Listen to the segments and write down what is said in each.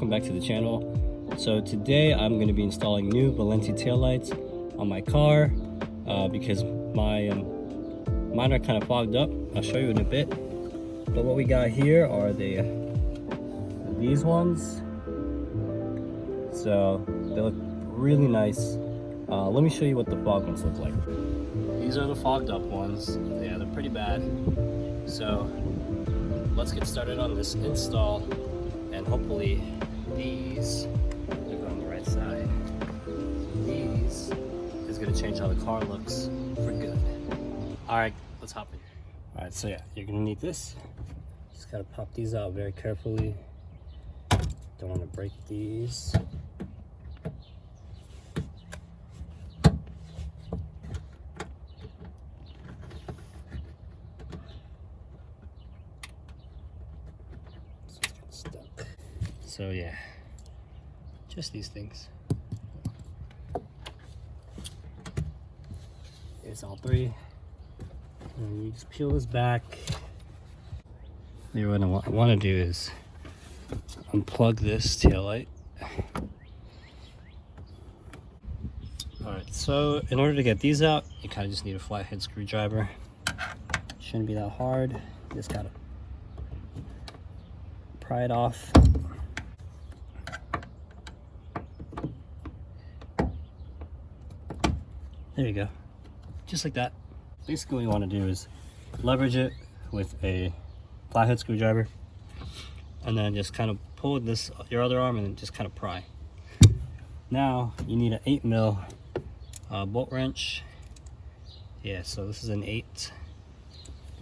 welcome back to the channel. So today I'm going to be installing new Valenti taillights on my car because my mine are kind of fogged up. I'll show you in a bit. But what we got here are these ones. So they look really nice. Let me show you what the fog ones look like. These are the fogged up ones. Yeah, they're pretty bad. So let's get started on this install, and hopefully these are on the right side. These is gonna change how the car looks for good. All right, let's hop in. All right, so yeah, you're gonna need this. Just gotta pop these out very carefully. Don't want to break these. So yeah, just these things. Here's all three. And you just peel this back. What I want to do is unplug this taillight. Alright, so in order to get these out, you kind of just need a flathead screwdriver. Shouldn't be that hard. You just gotta pry it off. There you go, just like that. Basically what you want to do is leverage it with a flathead screwdriver and then just kind of pull this your other arm and then just kind of pry. Now you need an 8mm bolt wrench. Yeah, so this is an 8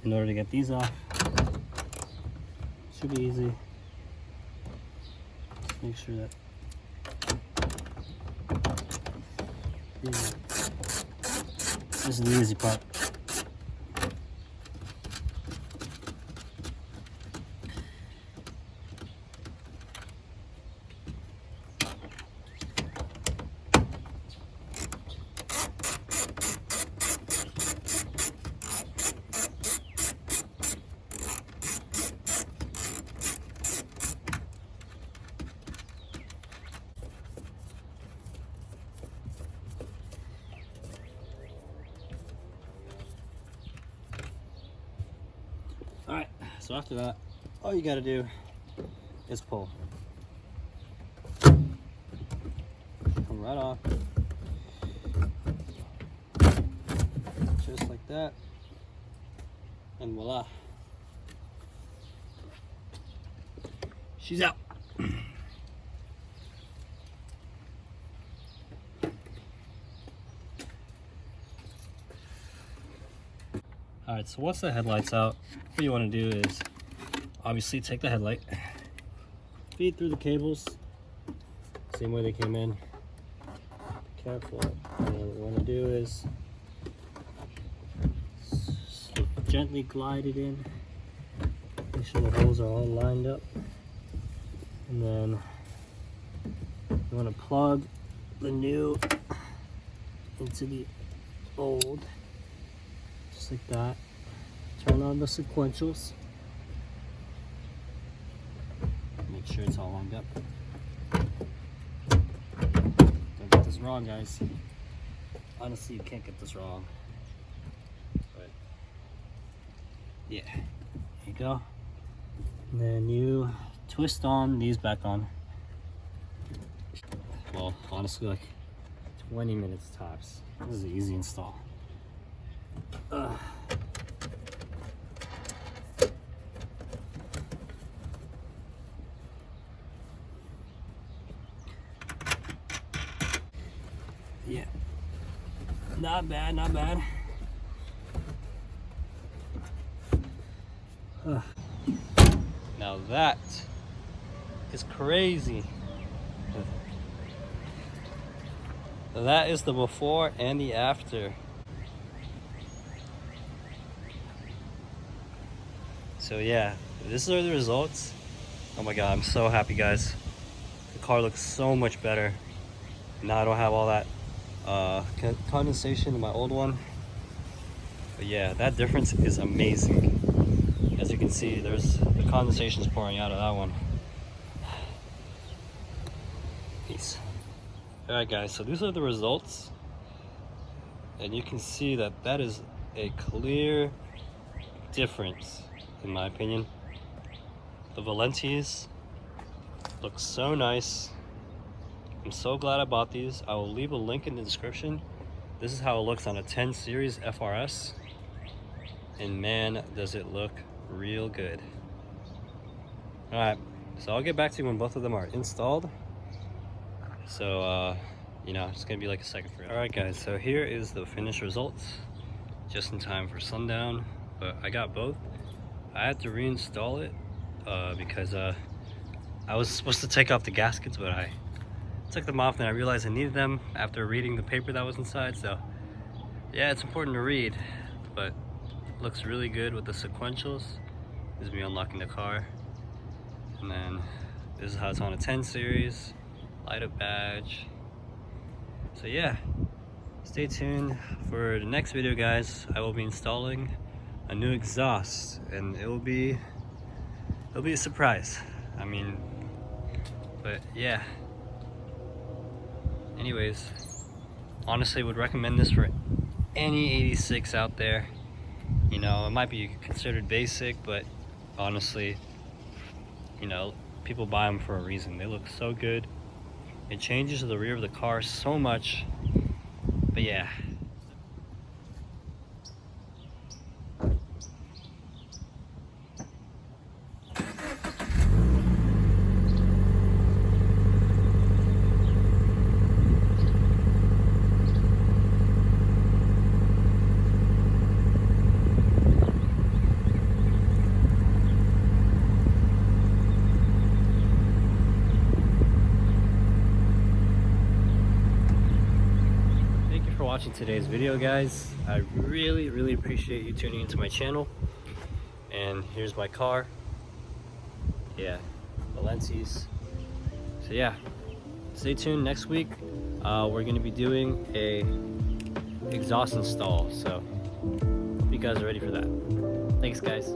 in order to get these off. Should be easy. Just make sure that this is the easy part. Alright, so after that, all you gotta do is pull. Come right off. Just like that. And voila. She's out. Alright, so once the headlight's out, what you want to do is obviously take the headlight, feed through the cables, same way they came in. Careful. And what we want to do is gently glide it in. Make sure the holes are all lined up. And then you want to plug the new into the old. Just like that. Turn on the sequentials. Make sure it's all lined up. Don't get this wrong, guys. Honestly, you can't get this wrong. But yeah, there you go. And then you twist on these back on. Well, honestly, like 20 minutes tops. This is an easy install. Yeah, not bad, not bad. Now that is crazy. That is the before and the after. So yeah, these are the results. Oh my god, I'm so happy, guys. The car looks so much better. Now I don't have all that condensation in my old one. But yeah, that difference is amazing. As you can see, there's the condensation is pouring out of that one. Peace. Alright guys, so these are the results. And you can see that that is a clear difference, in my opinion. The Valentis look so nice. I'm so glad I bought these. I will leave a link in the description. This is how it looks on a 10 series FRS. And man, does it look real good. Alright, so I'll get back to you when both of them are installed. So, you know, it's gonna be like a second for it. Alright guys, so here is the finished results. Just in time for sundown, but I got both. I had to reinstall it because I was supposed to take off the gaskets, but I took them off and I realized I needed them after reading the paper that was inside. So yeah, it's important to read, but it looks really good with the sequentials. This is me unlocking the car. And then this is how it's on a 10 series. Light up badge. So yeah, stay tuned for the next video guys. I will be installing a new exhaust and it'll be a surprise. I mean, but yeah. Anyways, honestly would recommend this for any 86 out there. You know, it might be considered basic, but honestly, you know, people buy them for a reason. They look so good. It changes the rear of the car so much. But yeah. Watching today's video guys. I really appreciate you tuning into my channel. And here's my car. Yeah, Valentis. So yeah, stay tuned. Next week we're going to be doing a exhaust install, so hope you guys are ready for that. Thanks guys.